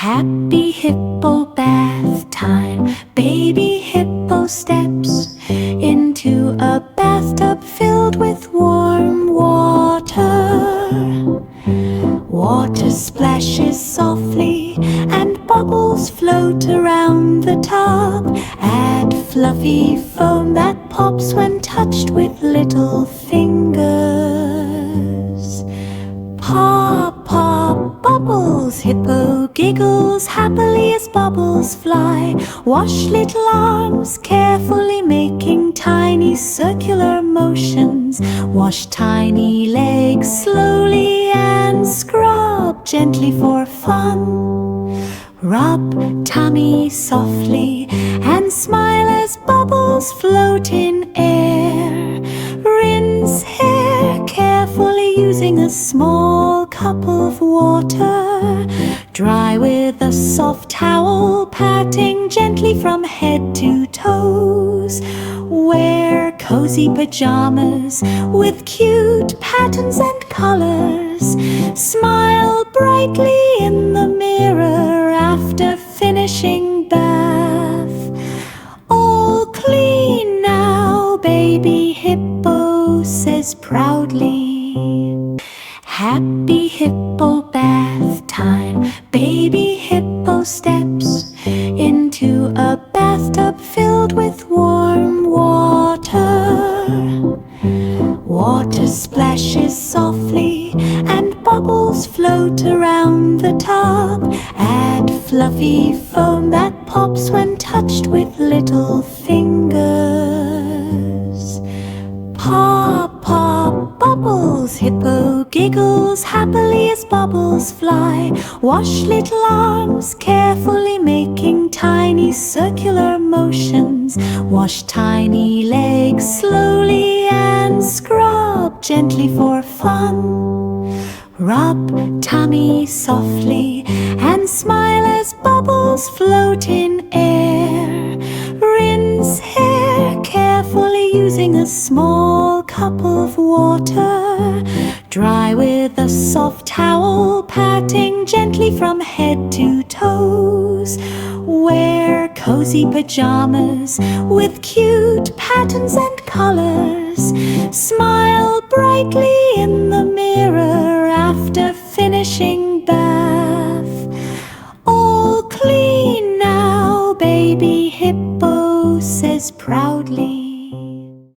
Happy Hippo bath time. Baby hippo steps into a bathtub filled with warm water. Water splashes softly and bubbles float around the tub. Add fluffy foam that pops when touched with little fingers. Pop, pop, bubbles. Hippo giggles happily as bubbles fly. Wash little arms carefully, making tiny circular motions. Wash tiny legs slowly and scrub gently for fun. Rub tummy softly and smile as bubbles float in air. Rinse hair carefully using a small cup of water. Dry with a soft towel, patting gently from head to toes. Wear cozy pajamas with cute patterns and colors. Smile brightly in the mirror after finishing bath. All clean now, baby hippo says proudly. Happy Hippo bath time. Baby hippo steps into a bathtub filled with warm water. Water splashes softly and bubbles float around the tub. Add fluffy foam that pops when touched with little fingers. Pop, pop, bubbles. Hippo giggles happily as bubbles fly. Wash little arms carefully, making tiny circular motions. Wash tiny legs slowly and scrub gently for fun. Rub tummy softly and smile as bubbles float in air. Rinse hair carefully using a small cup of water. Dry with a soft towel, patting gently from head to toes. Wear cozy pajamas with cute patterns and colors. Smile brightly in